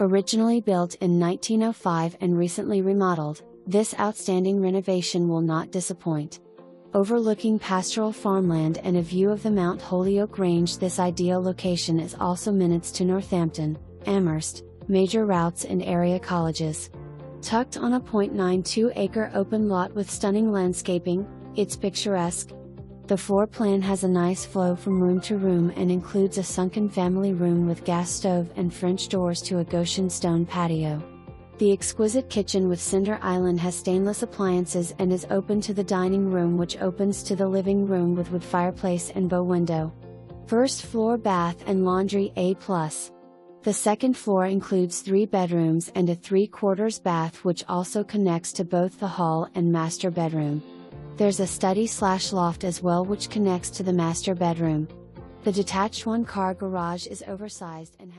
Originally built in 1905 and recently remodeled, this outstanding renovation will not disappoint. Overlooking pastoral farmland and a view of the Mt Holyoke Range, this ideal location is also minutes to Northampton, Amherst, major routes and area colleges. Tucked on a 0.92-acre open lot with stunning landscaping, it's picturesque. The floor plan has a nice flow from room to room and includes a sunken family room with gas stove and French doors to a goshen stone patio. The exquisite kitchen with cinder island has stainless appliances and is open to the dining room, which opens to the living room with wood fireplace and bow window. First floor bath and laundry A+. The second floor includes 3 bedrooms and a 3/4 bath, which also connects to both the hall and master bedroom. There's a study/loft as well, which connects to the master bedroom. The detached one-car garage is oversized and